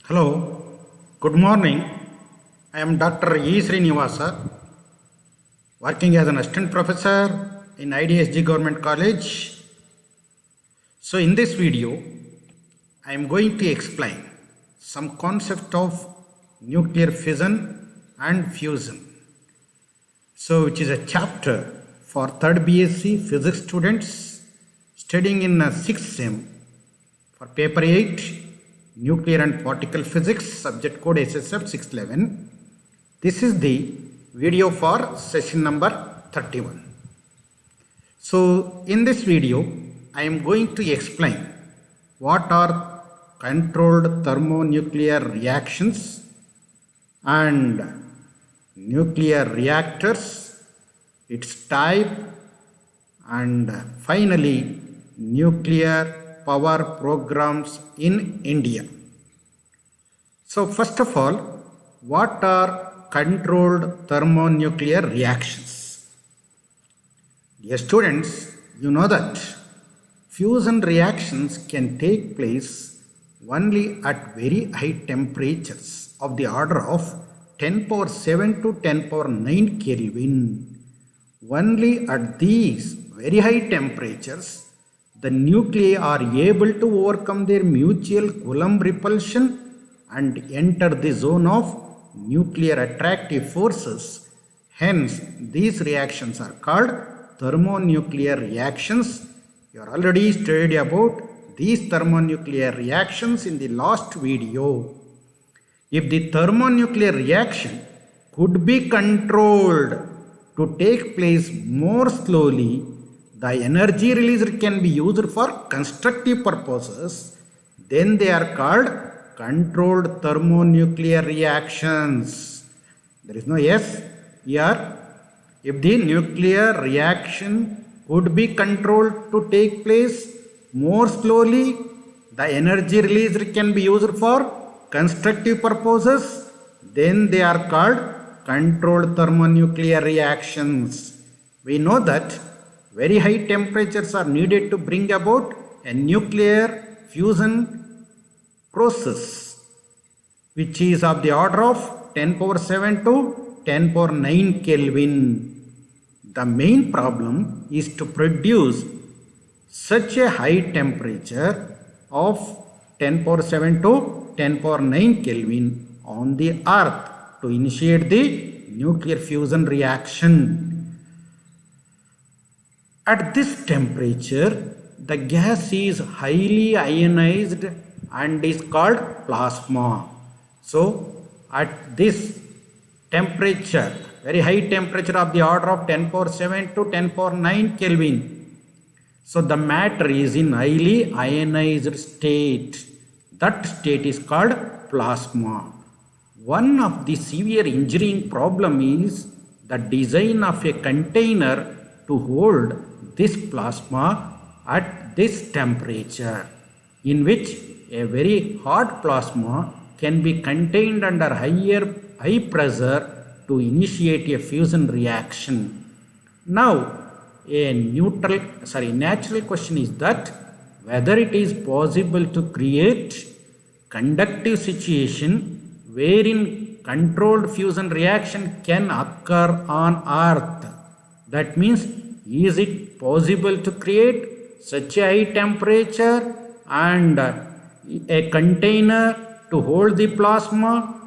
Hello, good morning. I am Dr. E. Srinivasa, working as an assistant professor in IDSG Government College. So, in this video, I am going to explain some concept of nuclear fission and fusion. So, which is a chapter for 3rd BSc Physics students studying in 6th sem for paper 8. Nuclear and Particle Physics, subject code SSF 611. This is the video for session number 31. So, in this video, I am going to explain what are controlled thermonuclear reactions and nuclear reactors, its type, and finally, nuclear power programs in India. So first of all, what are controlled thermonuclear reactions? Dear students, you know that fusion reactions can take place only at very high temperatures of the order of 10 power 7 to 10 power 9 Kelvin. Only at these very high temperatures the nuclei are able to overcome their mutual Coulomb repulsion and enter the zone of nuclear attractive forces. Hence, these reactions are called thermonuclear reactions. You are already studied about these thermonuclear reactions in the last video. If the thermonuclear reaction could be controlled to take place more slowly, the energy released can be used for constructive purposes, then they are called controlled thermonuclear reactions. There is no yes here. If the nuclear reaction could be controlled to take place more slowly, the energy released can be used for constructive purposes, then they are called controlled thermonuclear reactions. We know that very high temperatures are needed to bring about a nuclear fusion process, which is of the order of 10 power 7 to 10 power 9 Kelvin. The main problem is to produce such a high temperature of 10 power 7 to 10 power 9 Kelvin on the earth to initiate the nuclear fusion reaction. At this temperature, the gas is highly ionized and is called plasma. So, at this temperature, very high temperature of the order of 10 power 7 to 10 power 9 Kelvin, so the matter is in highly ionized state. That state is called plasma. One of the severe engineering problem is the design of a container to hold this plasma at this temperature, in which a very hot plasma can be contained under high pressure to initiate a fusion reaction. Now, a natural question is that whether it is possible to create conductive situation wherein controlled fusion reaction can occur on earth. That means, is it possible to create such a high temperature and a container to hold the plasma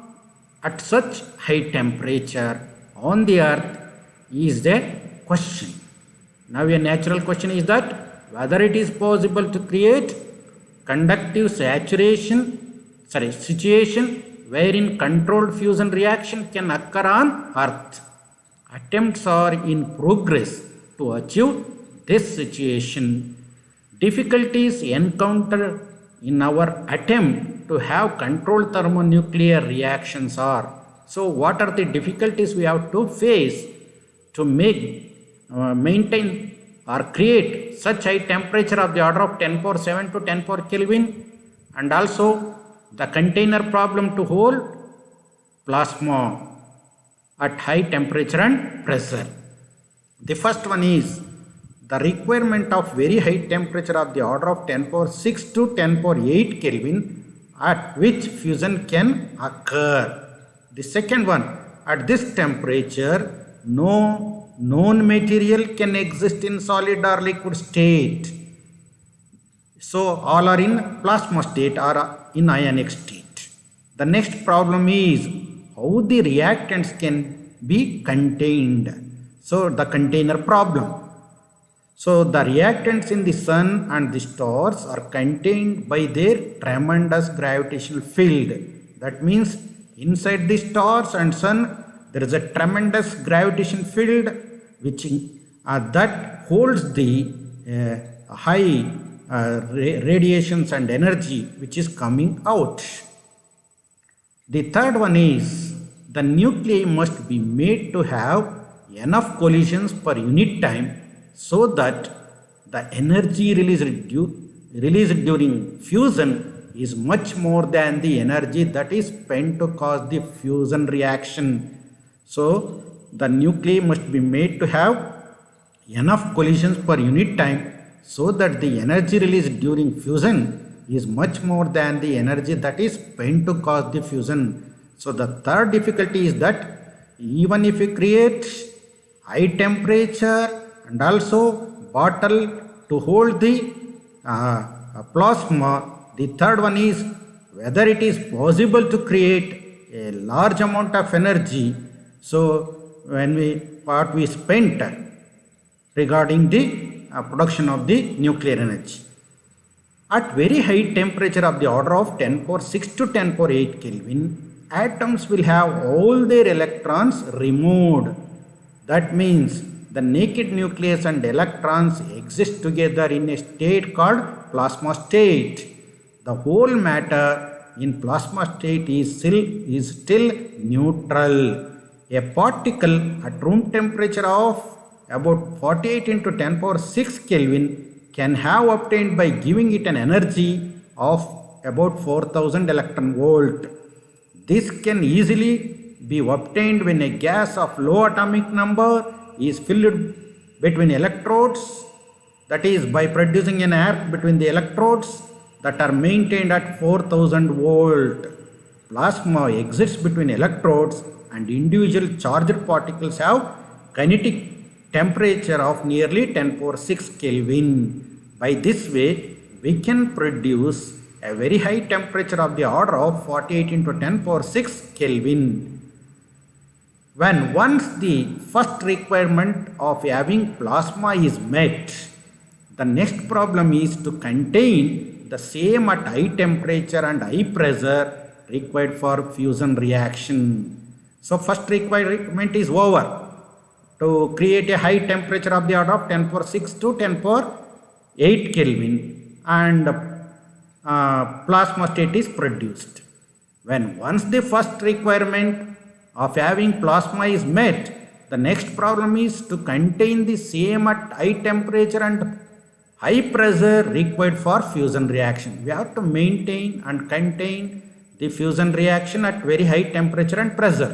at such high temperature on the earth is the question. Now a natural question is that whether it is possible to create conductive situation wherein controlled fusion reaction can occur on earth. Attempts are in progress to achieve this situation. Difficulties encountered in our attempt to have controlled thermonuclear reactions are. So what are the difficulties we have to face to maintain or create such high temperature of the order of 10 power 7 to 10 power Kelvin, and also the container problem to hold plasma at high temperature and pressure. The first one is the requirement of very high temperature of the order of 10 power 6 to 10 power 8 Kelvin at which fusion can occur. The second one, at this temperature, no known material can exist in solid or liquid state. So all are in plasma state or in ionic state. The next problem is how the reactants can be contained. So the container problem. So the reactants in the sun and the stars are contained by their tremendous gravitational field. That means inside the stars and sun there is a tremendous gravitational field which that holds the high radiations and energy which is coming out. The third one is the nuclei must be made to have enough collisions per unit time so that the energy released during fusion is much more than the energy that is spent to cause the fusion reaction. So the nuclei must be made to have enough collisions per unit time so that the energy released during fusion is much more than the energy that is spent to cause the fusion. So the third difficulty is that even if you create high temperature and also bottle to hold the plasma, the third one is whether it is possible to create a large amount of energy. So when what we spent regarding the production of the nuclear energy. At very high temperature of the order of 10 power 6 to 10 power 8 Kelvin, atoms will have all their electrons removed. That means the naked nucleus and electrons exist together in a state called plasma state. The whole matter in plasma state is still neutral. A particle at room temperature of about 48 into 10 power 6 Kelvin can have obtained by giving it an energy of about 4000 electron volt. This can easily be obtained when a gas of low atomic number is filled between electrodes, that is by producing an arc between the electrodes that are maintained at 4000 volt. Plasma exists between electrodes and individual charged particles have kinetic temperature of nearly 10 power 6 Kelvin. By this way, we can produce a very high temperature of the order of 48 into 10 power 6 Kelvin. When once the first requirement of having plasma is met, the next problem is to contain the same at high temperature and high pressure required for fusion reaction. So first requirement is over. To create a high temperature of the order of 10 power 6 to 10 power 8 Kelvin and plasma state is produced. When once the first requirement of having plasma is met, the next problem is to contain the same at high temperature and high pressure required for fusion reaction. We have to maintain and contain the fusion reaction at very high temperature and pressure.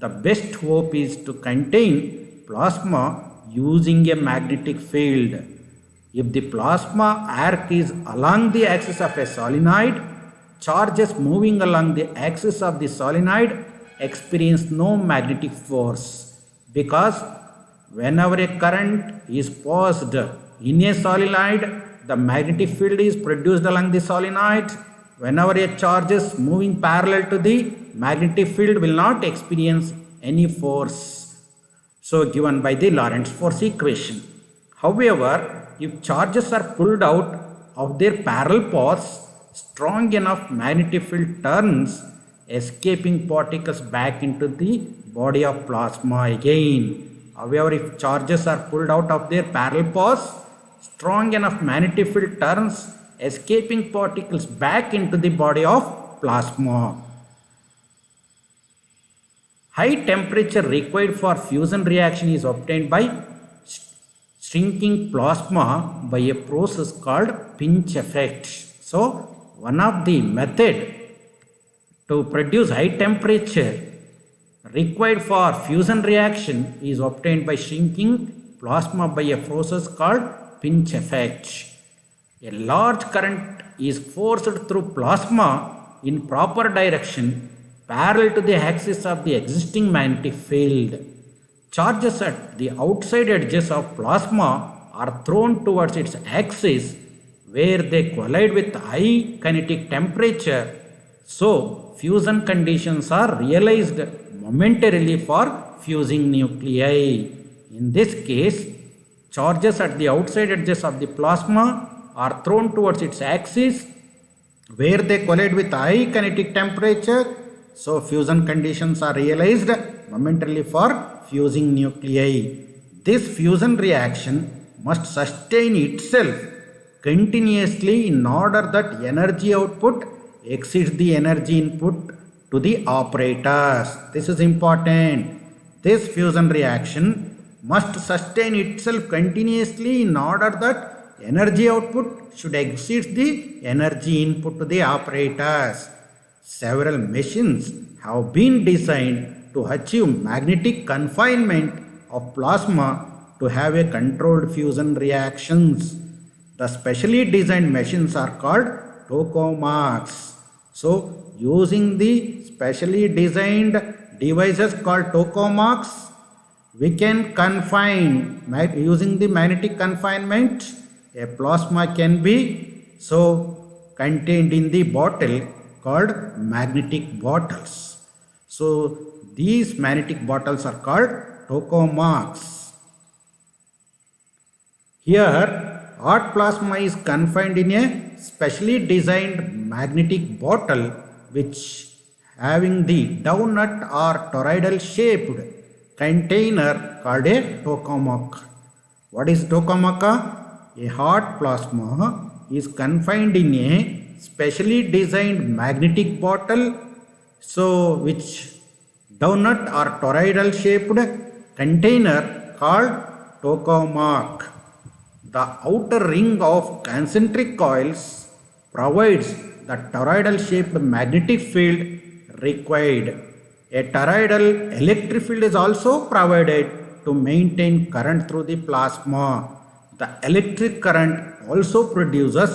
The best hope is to contain plasma using a magnetic field. If the plasma arc is along the axis of a solenoid, charges moving along the axis of the solenoid experience no magnetic force, because whenever a current is passed in a solenoid, the magnetic field is produced along the solenoid. Whenever a charge is moving parallel to the magnetic field will not experience any force. So given by the Lorentz force equation. However, if charges are pulled out of their parallel paths, strong enough magnetic field turns escaping particles back into the body of plasma again. However, if charges are pulled out of their parallel paths, strong enough magnetic field turns escaping particles back into the body of plasma. High temperature required for fusion reaction is obtained by shrinking plasma by a process called pinch effect. So, one of the method to produce high temperature required for fusion reaction is obtained by shrinking plasma by a process called pinch effect. A large current is forced through plasma in proper direction parallel to the axis of the existing magnetic field. Charges at the outside edges of plasma are thrown towards its axis where they collide with high kinetic temperature. So, fusion conditions are realized momentarily for fusing nuclei. In this case, charges at the outside edges of the plasma are thrown towards its axis where they collide with high kinetic temperature. So, fusion conditions are realized momentarily for fusing nuclei. This fusion reaction must sustain itself continuously in order that energy output exceeds the energy input to the operators. This is important. This fusion reaction must sustain itself continuously in order that energy output should exceed the energy input to the operators. Several machines have been designed to achieve magnetic confinement of plasma to have a controlled fusion reactions. The specially designed machines are called tokamaks. So, using the specially designed devices called tokamaks, we can confine using the magnetic confinement. A plasma can be contained in the bottle called magnetic bottles. So, these magnetic bottles are called tokamaks. Here, hot plasma is confined in a specially designed magnetic bottle which having the donut or toroidal shaped container called a tokamak. What is tokamak? A hot plasma is confined in a specially designed magnetic bottle which donut or toroidal shaped container called tokamak. The outer ring of concentric coils provides the toroidal shaped magnetic field required. A toroidal electric field is also provided to maintain current through the plasma. The electric current also produces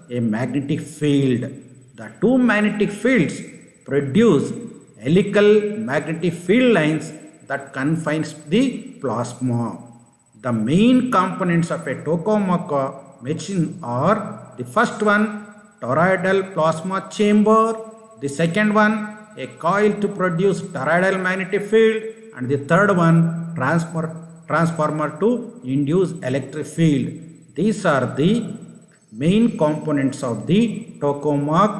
a magnetic field. The two magnetic fields produce helical magnetic field lines that confines the plasma. The main components of a tokamak machine are the first one, toroidal plasma chamber, the second one, a coil to produce toroidal magnetic field, and the third one, transformer to induce electric field. These are the main components of the tokamak,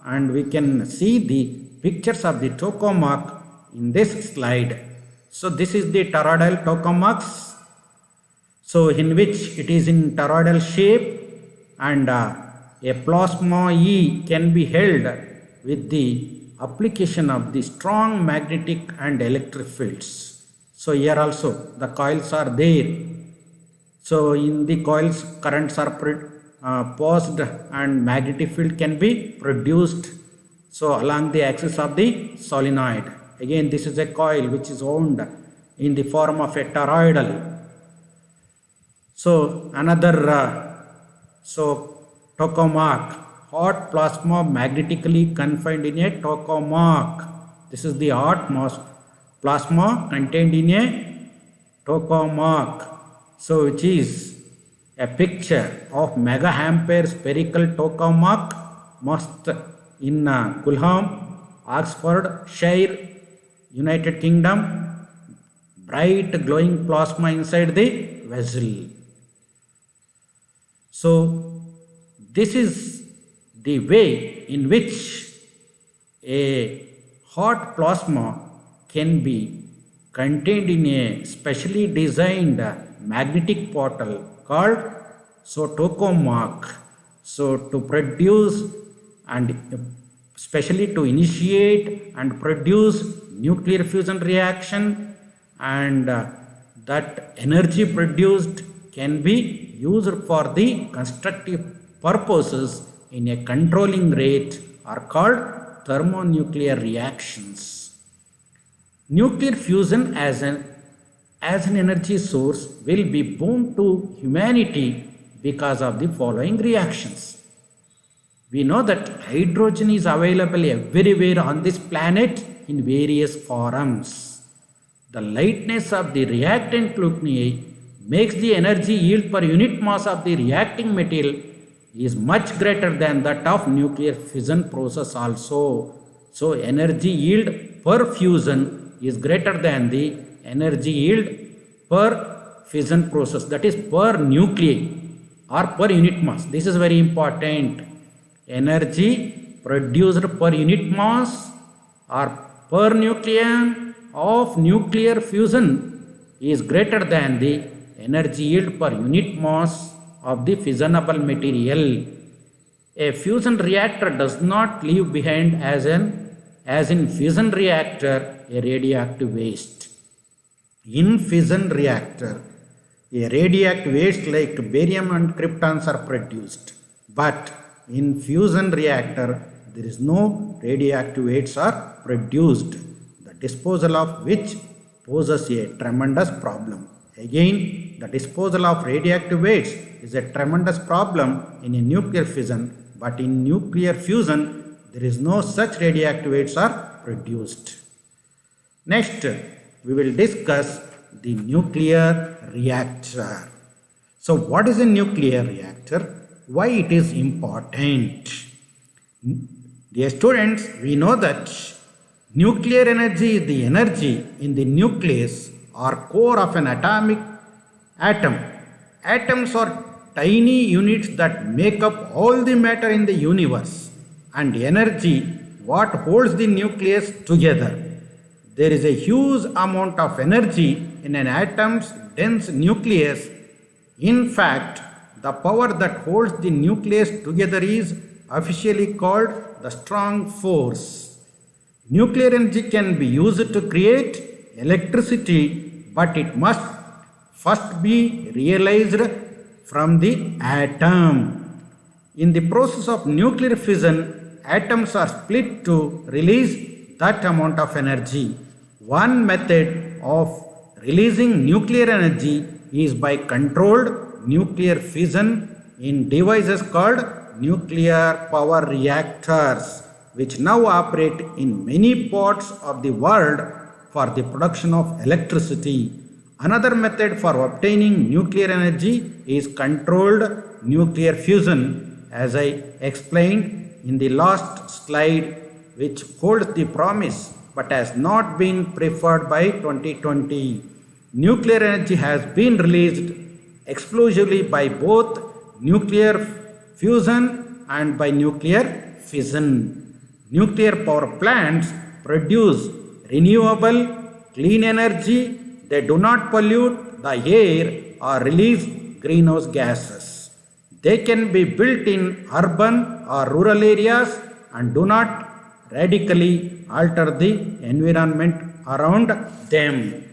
and we can see the pictures of the tokamak in this slide. So this is the toroidal tokamaks. So in which it is in toroidal shape, and a plasma E can be held with the application of the strong magnetic and electric fields. So here also the coils are there. So in the coils currents are passed and magnetic field can be produced. So along the axis of the solenoid. Again, this is a coil which is wound in the form of a toroidal. So another tokamak, hot plasma magnetically confined in a tokamak. This is the hot plasma contained in a tokamak. So which is a picture of mega-ampere spherical tokamak mast in Culham, Oxfordshire, United Kingdom. Bright glowing plasma inside the vessel. So this is the way in which a hot plasma can be contained in a specially designed magnetic bottle called tokamak. So to produce and especially to initiate and produce nuclear fusion reaction, and that energy produced can be used for the constructive purposes in a controlling rate are called thermonuclear reactions. Nuclear fusion as an energy source will be boon to humanity because of the following reactions. We know that hydrogen is available everywhere on this planet in various forms. The lightness of the reactant nuclei makes the energy yield per unit mass of the reacting material is much greater than that of nuclear fission process also. So energy yield per fusion is greater than the energy yield per fission process, that is per nuclei or per unit mass. This is very important. Energy produced per unit mass or per nucleon of nuclear fusion is greater than the energy yield per unit mass of the fissionable material. A fusion reactor does not leave behind as in fission reactor a radioactive waste. In fission reactor, a radioactive waste like barium and kryptons are produced, but in fusion reactor there is no radioactive wastes are produced, the disposal of which poses a tremendous problem. Again, the disposal of radioactive wastes is a tremendous problem in a nuclear fission, but in nuclear fusion there is no such radioactive wastes are produced. Next, we will discuss the nuclear reactor. So, what is a nuclear reactor? Why it is important? Dear students, we know that nuclear energy is the energy in the nucleus or core of an atomic atom. Atoms are tiny units that make up all the matter in the universe, and energy what holds the nucleus together. There is a huge amount of energy in an atom's dense nucleus. In fact, the power that holds the nucleus together is officially called the strong force. Nuclear energy can be used to create electricity, but it must first be realized from the atom. In the process of nuclear fission, atoms are split to release that amount of energy. One method of releasing nuclear energy is by controlled nuclear fission in devices called nuclear power reactors, which now operate in many parts of the world for the production of electricity. Another method for obtaining nuclear energy is controlled nuclear fusion, as I explained in the last slide, which holds the promise but has not been preferred by 2020. Nuclear energy has been released exclusively by both nuclear fusion and by nuclear fission. Nuclear power plants produce renewable, clean energy. They do not pollute the air or release greenhouse gases. They can be built in urban or rural areas and do not radically alter the environment around them.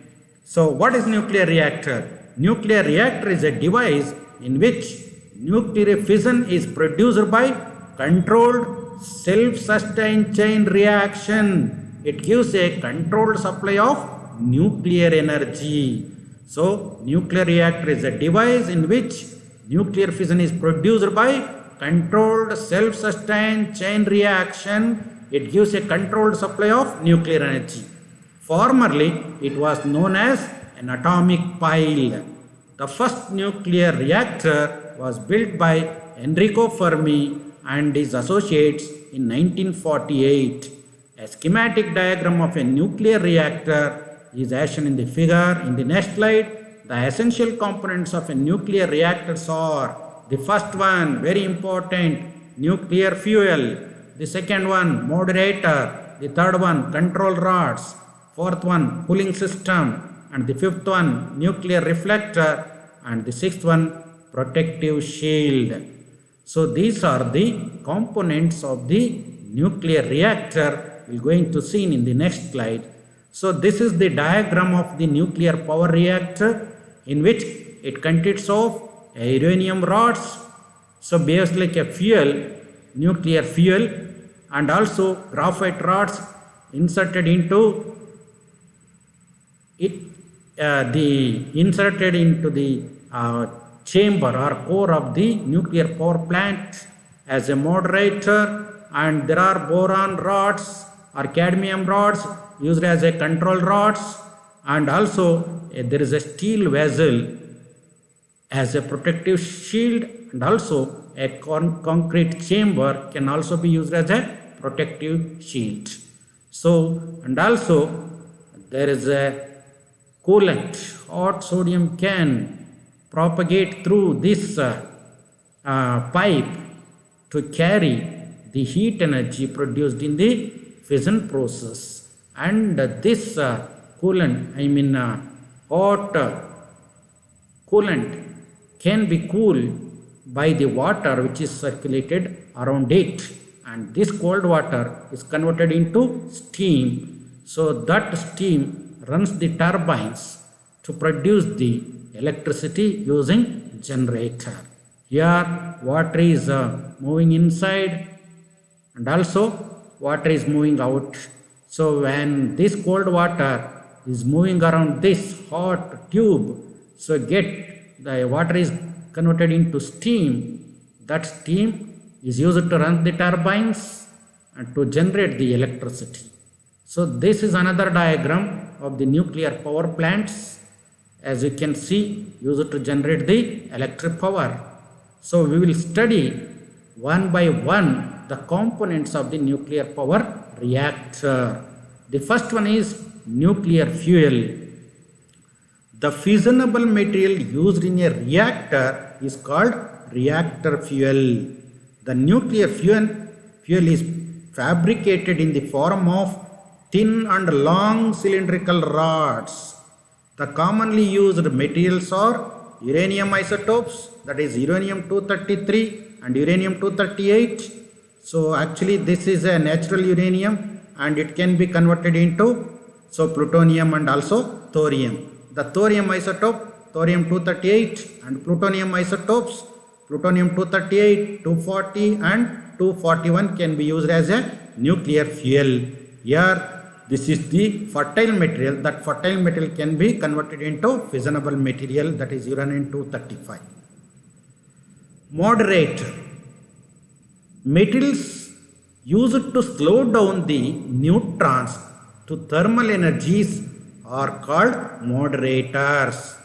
So, what is nuclear reactor? Nuclear reactor is a device in which nuclear fission is produced by controlled self-sustained chain reaction. It gives a controlled supply of nuclear energy. So, nuclear reactor is a device in which nuclear fission is produced by controlled self-sustained chain reaction. It gives a controlled supply of nuclear energy. Formerly, it was known as an atomic pile. The first nuclear reactor was built by Enrico Fermi and his associates in 1948. A schematic diagram of a nuclear reactor is as shown in the figure in the next slide. The essential components of a nuclear reactor are: the first one, very important, nuclear fuel; the second one, moderator; the third one, control rods; fourth one, cooling system; and the fifth one, nuclear reflector; and the sixth one, protective shield. So these are the components of the nuclear reactor. We are going to see in the next slide. So this is the diagram of the nuclear power reactor, in which it consists of uranium rods, so behaves like a fuel, nuclear fuel, and also graphite rods inserted into it, the chamber or core of the nuclear power plant, as a moderator, and there are boron rods or cadmium rods used as a control rods, and also there is a steel vessel as a protective shield, and also a concrete chamber can also be used as a protective shield. So, and also there is a coolant, hot sodium can propagate through this pipe to carry the heat energy produced in the fission process, and this coolant, hot coolant can be cooled by the water which is circulated around it, and this cold water is converted into steam. So that steam runs the turbines to produce the electricity using generator. Here water is moving inside, and also water is moving out. So when this cold water is moving around this hot tube, so the water is converted into steam. That steam is used to run the turbines and to generate the electricity. So this is another diagram of the nuclear power plants, as you can see, used to generate the electric power. So we will study one by one the components of the nuclear power reactor. The first one is nuclear fuel. The fissionable material used in a reactor is called reactor fuel. The nuclear fuel is fabricated in the form of thin and long cylindrical rods. The commonly used materials are uranium isotopes, that is uranium-233 and uranium-238. So actually this is a natural uranium, and it can be converted into plutonium and also thorium. The thorium isotope, thorium-238, and plutonium isotopes, plutonium-238, 240 and 241 can be used as a nuclear fuel. Here this is the fertile material. That fertile material can be converted into fissionable material, that is uranium-235. Moderator. Materials used to slow down the neutrons to thermal energies are called moderators.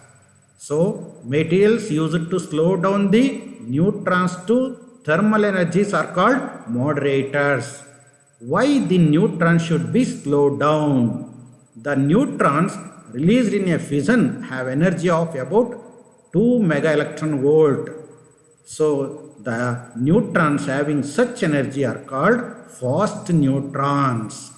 So materials used to slow down the neutrons to thermal energies are called moderators. Why the neutrons should be slowed down? The neutrons released in a fission have energy of about 2 mega electron volt. So the neutrons having such energy are called fast neutrons.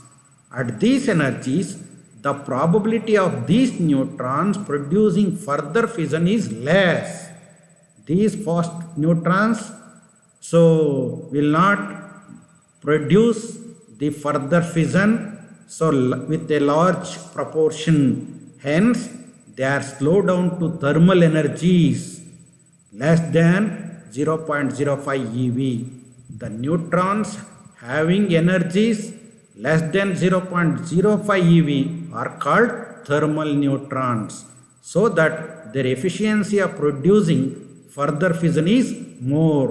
At these energies, the probability of these neutrons producing further fission is less. These fast neutrons will not produce the further fission with a large proportion. Hence, they are slowed down to thermal energies less than 0.05 eV. The neutrons having energies less than 0.05 eV are called thermal neutrons, so that their efficiency of producing further fission is more.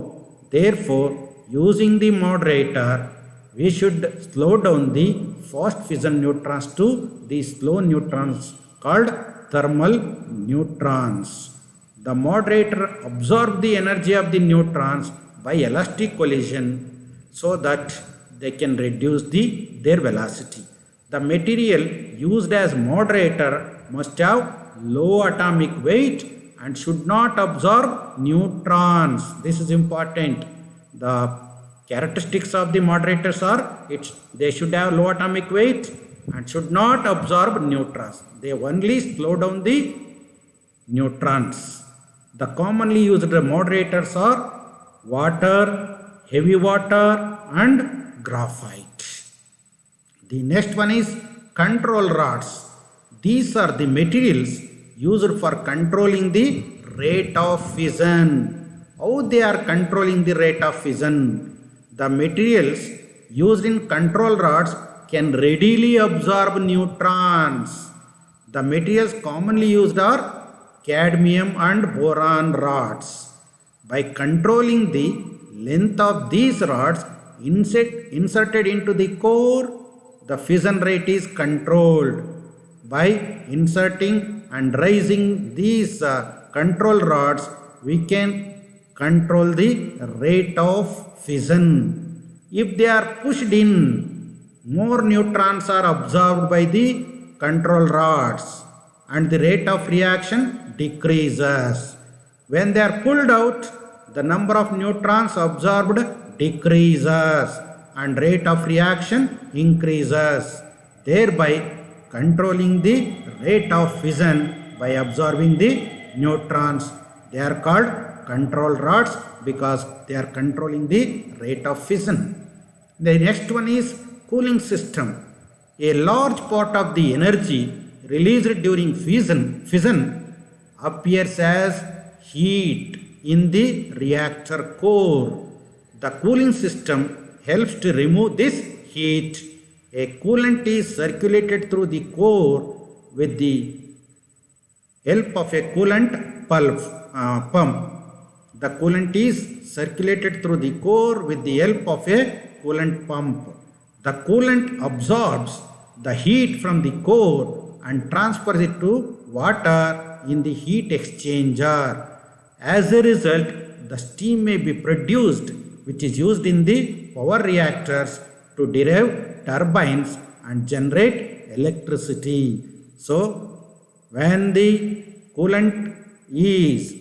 Therefore, using the moderator, we should slow down the fast fission neutrons to the slow neutrons called thermal neutrons. The moderator absorbs the energy of the neutrons by elastic collision so that they can reduce their velocity. The material used as moderator must have low atomic weight and should not absorb neutrons. This is important. The characteristics of the moderators are they should have low atomic weight and should not absorb neutrons. They only slow down the neutrons. The commonly used moderators are water, heavy water, and graphite. The next one is control rods. These are the materials used for controlling the rate of fission. How they are controlling the rate of fission? The materials used in control rods can readily absorb neutrons. The materials commonly used are cadmium and boron rods. By controlling the length of these rods inserted into the core, the fission rate is controlled. By inserting and raising these control rods, we can control the rate of fission. If they are pushed in, more neutrons are absorbed by the control rods and the rate of reaction decreases. When they are pulled out, the number of neutrons absorbed decreases and rate of reaction increases, thereby controlling the rate of fission by absorbing the neutrons. They are called control rods because they are controlling the rate of fission. The next one is cooling system. A large part of the energy released during fission appears as heat in the reactor core. The cooling system helps to remove this heat. A coolant is circulated through the core with the help of a coolant pump. The coolant is circulated through the core with the help of a coolant pump. The coolant absorbs the heat from the core and transfers it to water in the heat exchanger. As a result, the steam may be produced, which is used in the power reactors to derive turbines and generate electricity. So, when the coolant is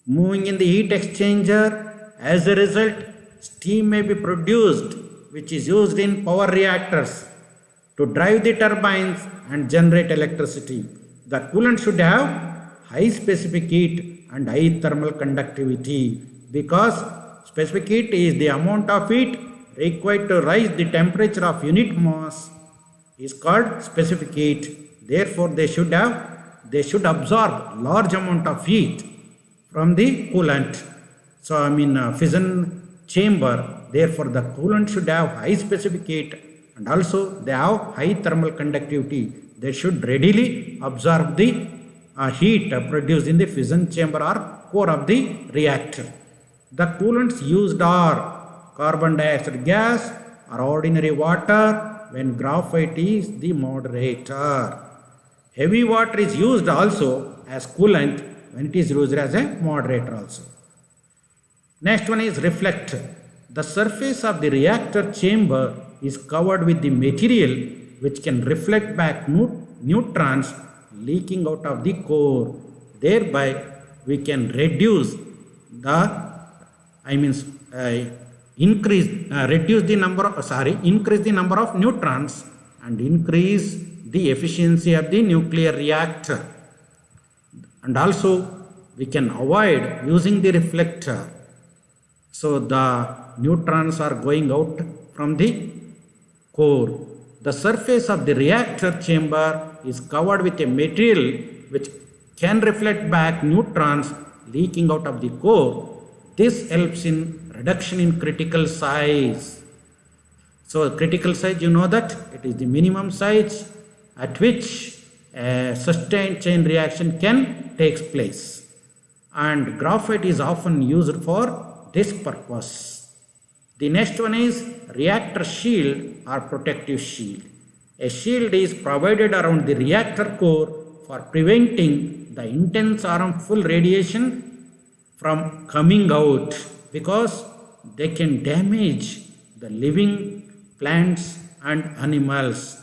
moving in the heat exchanger, as a result, steam may be produced, which is used in power reactors to drive the turbines and generate electricity. The coolant should have high specific heat and high thermal conductivity because specific heat is the amount of heat required to rise the temperature of unit mass is called specific heat. Therefore, they should absorb large amount of heat from the coolant. So, fission chamber. Therefore, the coolant should have high specific heat and also they have high thermal conductivity. They should readily absorb the heat produced in the fission chamber or core of the reactor. The coolants used are carbon dioxide gas or ordinary water when graphite is the moderator. Heavy water is used also as coolant when it is used as a moderator also. Next one is reflector. The surface of the reactor chamber is covered with the material which can reflect back neutrons leaking out of the core. Thereby, we can reduce increase the number of neutrons and increase the efficiency of the nuclear reactor. And also, we can avoid using the reflector. So, the neutrons are going out from the core. The surface of the reactor chamber is covered with a material which can reflect back neutrons leaking out of the core. This helps in reduction in critical size. So, critical size, you know that it is the minimum size at which a sustained chain reaction can take place. And graphite is often used for this purpose. The next one is reactor shield or protective shield. A shield is provided around the reactor core for preventing the intense harmful radiation from coming out because they can damage the living plants and animals.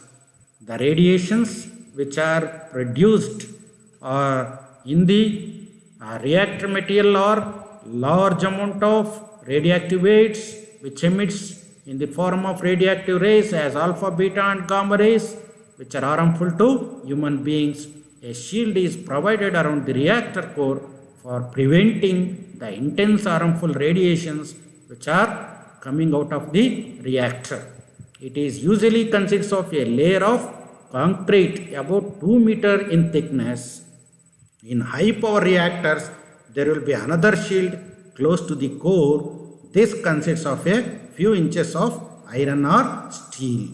The radiations which are produced in the reactor material are large amount of radioactive weights which emits in the form of radioactive rays as alpha, beta and gamma rays which are harmful to human beings. A shield is provided around the reactor core for preventing the intense harmful radiations which are coming out of the reactor. It is usually consists of a layer of concrete about 2 meters in thickness. In high power reactors, there will be another shield close to the core. This consists of a few inches of iron or steel.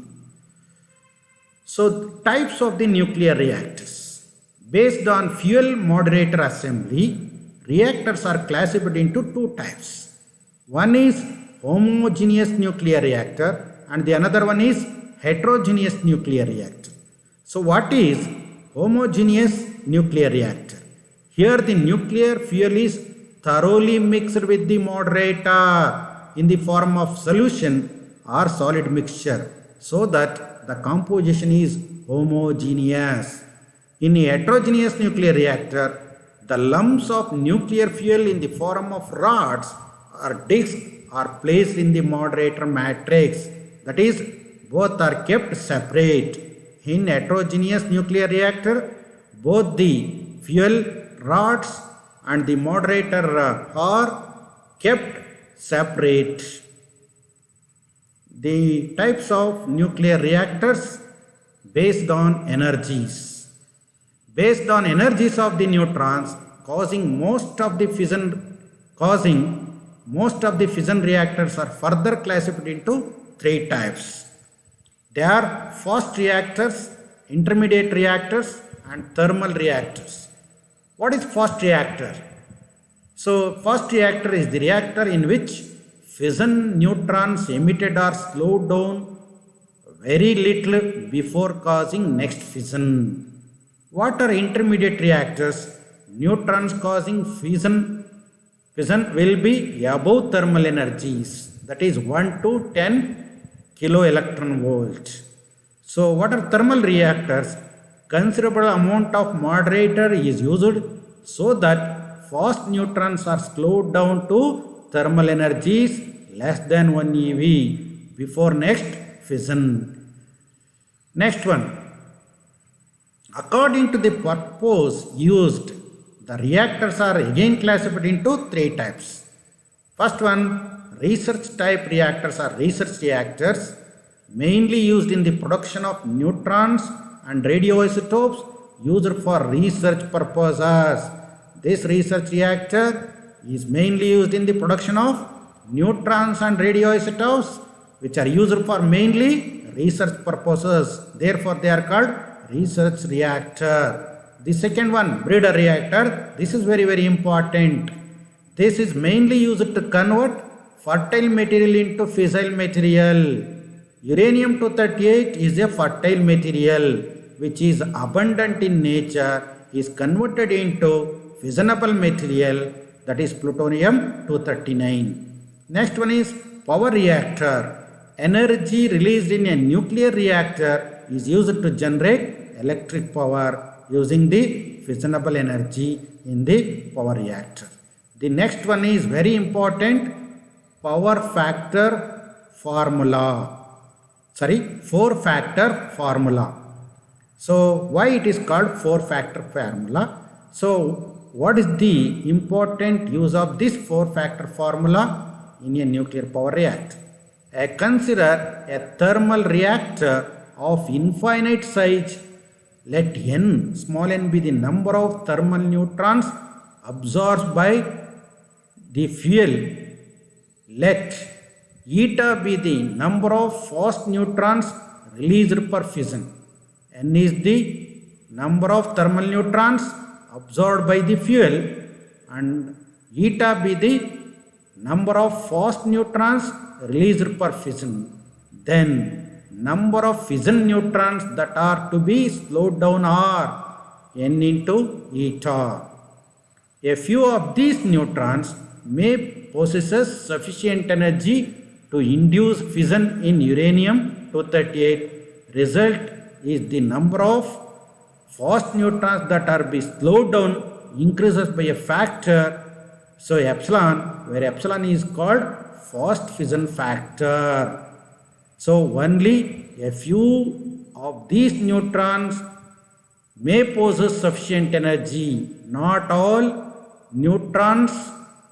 So, types of the nuclear reactors. Based on fuel moderator assembly, reactors are classified into two types. One is homogeneous nuclear reactor and the another one is heterogeneous nuclear reactor. So what is homogeneous nuclear reactor? Here the nuclear fuel is thoroughly mixed with the moderator in the form of solution or solid mixture so that the composition is homogeneous. In a heterogeneous nuclear reactor, the lumps of nuclear fuel in the form of rods or disks are placed in the moderator matrix. That is, both are kept separate. In heterogeneous nuclear reactor, both the fuel rods and the moderator are kept separate. The types of nuclear reactors based on energies. Based on energies of the neutrons causing most of the fission reactors are further classified into three types. They are fast reactors, intermediate reactors and thermal reactors. What is fast reactor? So fast reactor is the reactor in which fission neutrons emitted are slowed down very little before causing next fission. What are intermediate reactors? Neutrons causing fission will be above thermal energies, that is 1 to 10 kilo electron volt. So what are thermal reactors? Considerable amount of moderator is used so that fast neutrons are slowed down to thermal energies less than 1 eV before next fission. Next one. According to the purpose used, the reactors are again classified into three types. First one, research type reactors are research reactors mainly used in the production of neutrons and radioisotopes used for research purposes. This research reactor is mainly used in the production of neutrons and radioisotopes which are used for mainly research purposes. Therefore, they are called research reactor. The second one, breeder reactor. This is very important. This is mainly used to convert fertile material into fissile material. Uranium-238 is a fertile material which is abundant in nature, is converted into fissionable material, that is plutonium-239. Next one is power reactor. Energy released in a nuclear reactor is used to generate electric power using the fissionable energy in the power reactor. The next one is very important, power factor formula. 4-factor formula. So why it is called 4-factor formula? So what is the important use of this 4-factor formula in a nuclear power reactor? Consider a thermal reactor of infinite size. Let n, small n, be the number of thermal neutrons absorbed by the fuel. Let eta be the number of fast neutrons released per fission. N is the number of thermal neutrons absorbed by the fuel and eta be the number of fast neutrons released per fission. Then number of fission neutrons that are to be slowed down are n into eta. A few of these neutrons may possess sufficient energy to induce fission in uranium-238. Result is the number of fast neutrons that are be slowed down increases by a factor. So epsilon, where epsilon is called fast fission factor. So only a few of these neutrons may possess sufficient energy. Not all neutrons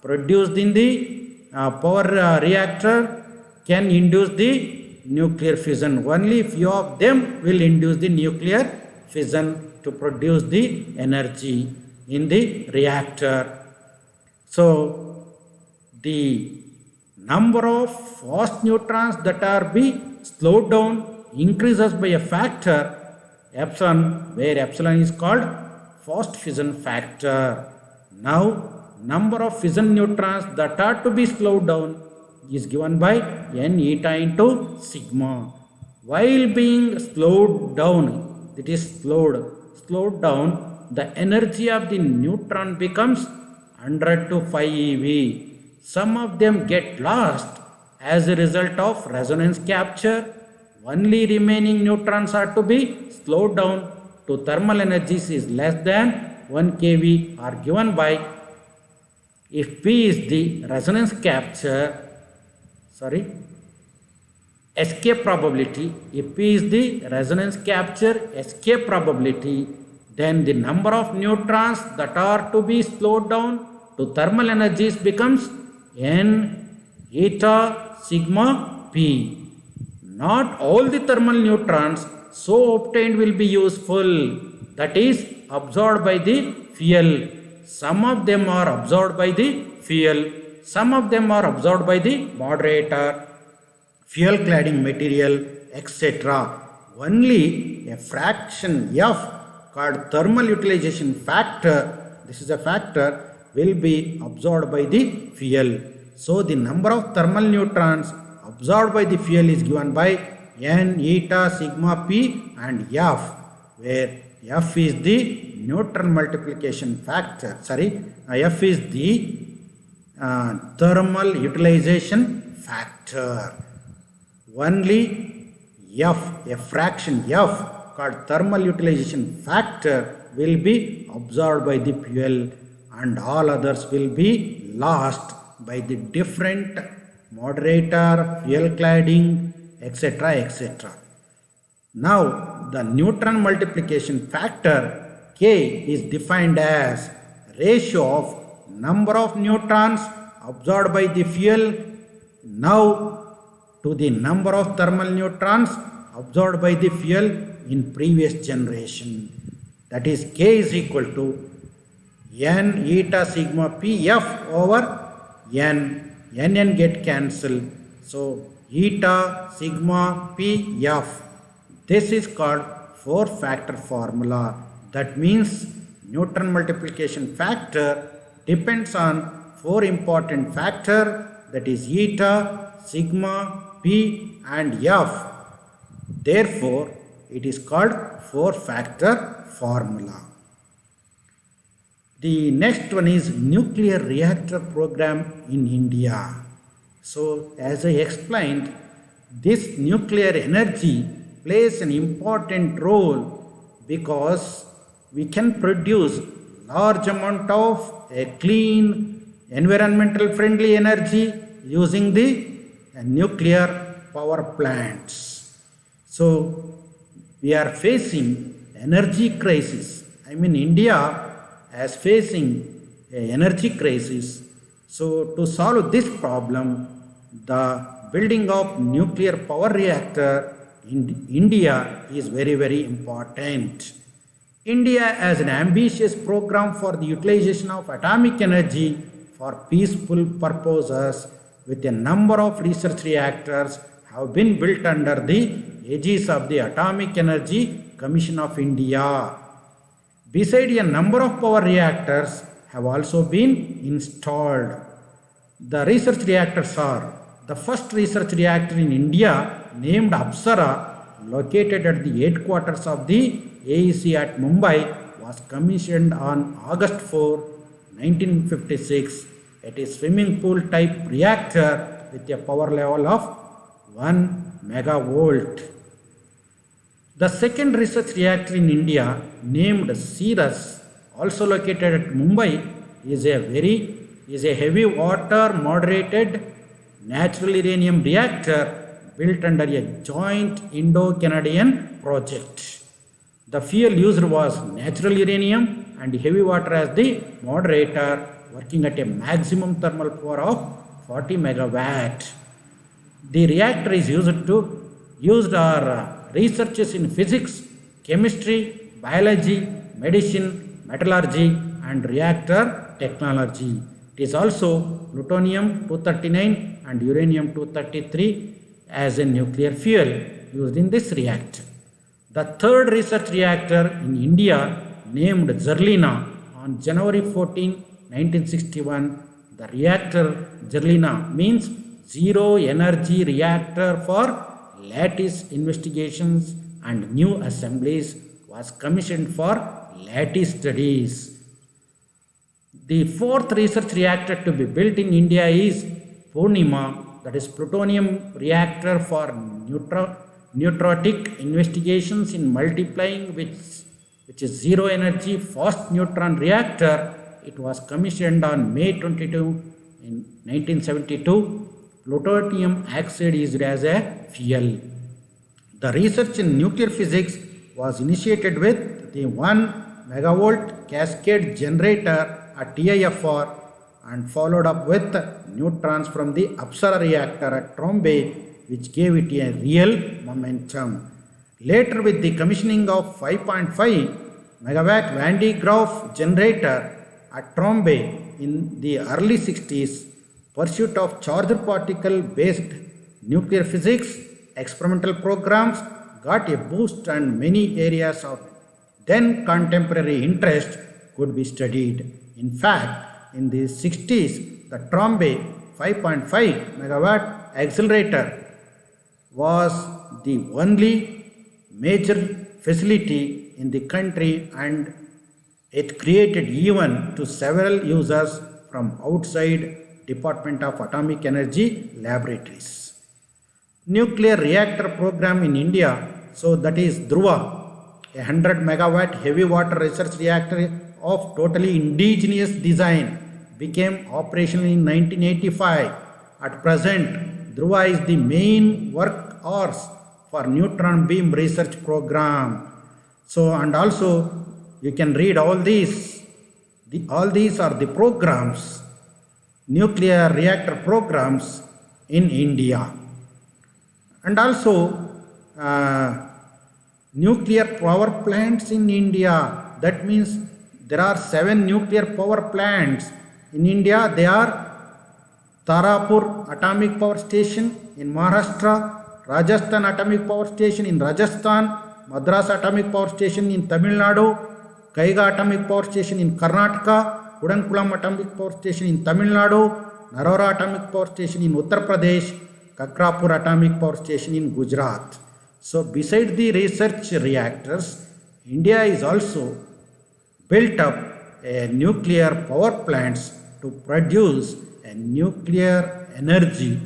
produced in the power reactor can induce the nuclear fission. Only few of them will induce the nuclear fission to produce the energy in the reactor. So the number of fast neutrons that are be slowed down increases by a factor epsilon, where epsilon is called fast fission factor. Now number of fission neutrons that are to be slowed down is given by n eta into sigma. While being slowed down, it is slowed down, the energy of the neutron becomes 100 to 5 eV. Some of them get lost as a result of resonance capture. Only remaining neutrons are to be slowed down to thermal energies is less than 1 kV are given by if P is the resonance capture, escape probability, if P is the resonance capture escape probability, then the number of neutrons that are to be slowed down to thermal energies becomes n eta sigma P. Not all the thermal neutrons so obtained will be useful, that is absorbed by the fuel. Some of them are absorbed by the fuel, some of them are absorbed by the moderator, fuel cladding material, etc. Only a fraction F called thermal utilization factor, this is a factor, will be absorbed by the fuel. So the number of thermal neutrons absorbed by the fuel is given by n eta sigma P and F, where F is the neutron multiplication factor, F is the thermal utilization factor. Only F, a fraction F called thermal utilization factor, will be absorbed by the fuel and all others will be lost by the different moderator, fuel cladding, etc. Now the neutron multiplication factor K is defined as ratio of number of neutrons absorbed by the fuel now to the number of thermal neutrons absorbed by the fuel in previous generation. That is K is equal to n eta sigma P F over n get cancelled. So eta sigma P F. This is called 4-factor formula. That means neutron multiplication factor depends on 4 important factors, that is eta, sigma, P and F. Therefore, it is called 4-factor formula. The next one is nuclear reactor program in India. So as I explained, this nuclear energy plays an important role because we can produce large amount of a clean, environmental friendly energy using the nuclear power plants. So we are facing energy crisis. India as facing an energy crisis. So to solve this problem, the building of nuclear power reactor in India is very important. India has an ambitious program for the utilization of atomic energy for peaceful purposes, with a number of research reactors have been built under the aegis of the Atomic Energy Commission of India. Besides, a number of power reactors have also been installed. The research reactors are the first research reactor in India named Apsara, located at the headquarters of the AEC at Mumbai, was commissioned on August 4, 1956. It is swimming pool type reactor with a power level of 1 megavolt. The second research reactor in India, named Cirrus, also located at Mumbai, is a heavy water moderated natural uranium reactor built under a joint Indo-Canadian project. The fuel used was natural uranium and heavy water as the moderator, working at a maximum thermal power of 40 megawatt. The reactor is used are researches in physics, chemistry, biology, medicine, metallurgy and reactor technology. It is also plutonium-239 and uranium-233 as a nuclear fuel used in this reactor. The third research reactor in India, named Zarlina, on January 14, 1961, the reactor Zarlina means zero energy reactor for lattice investigations and new assemblies was commissioned for lattice studies. The fourth research reactor to be built in India is Purnima, that is plutonium reactor for neutrotic investigations in multiplying, which is zero energy fast neutron reactor. It was commissioned on May 22 in 1972. Plutonium oxide is used as a fuel. The research in nuclear physics was initiated with the 1 megavolt cascade generator at TIFR and followed up with neutrons from the Apsara reactor at Trombay, which gave it a real momentum. Later, with the commissioning of 5.5 megawatt Van de Graaff generator at Trombay in the early 60s, pursuit of charged particle based nuclear physics experimental programs got a boost and many areas of then contemporary interest could be studied. In fact, in the 60s, the Trombay 5.5 megawatt accelerator was the only major facility in the country, and it created even to several users from outside Department of Atomic Energy laboratories. Nuclear reactor program in India, so that is Dhruva, a 100 megawatt heavy water research reactor of totally indigenous design, became operational in 1985. At present, Dhruva is the main workhorse for neutron beam research program. So, and also you can read all these. All these are the programs, nuclear reactor programs in India. And also nuclear power plants in India. That means there are 7 nuclear power plants in India. They are Tarapur Atomic Power Station in Maharashtra, Rajasthan Atomic Power Station in Rajasthan, Madras Atomic Power Station in Tamil Nadu, Kaiga Atomic Power Station in Karnataka, Kudankulam Atomic Power Station in Tamil Nadu, Narora Atomic Power Station in Uttar Pradesh, Kakrapur Atomic Power Station in Gujarat. So, besides the research reactors, India is also built up a nuclear power plants to produce a nuclear energy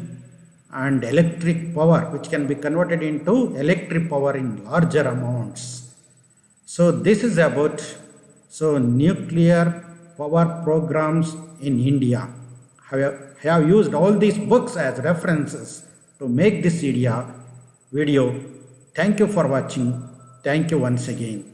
and electric power, which can be converted into electric power in larger amounts. So this is about nuclear power programs in India. I have used all these books as references to make this video. Thank you for watching. Thank you once again.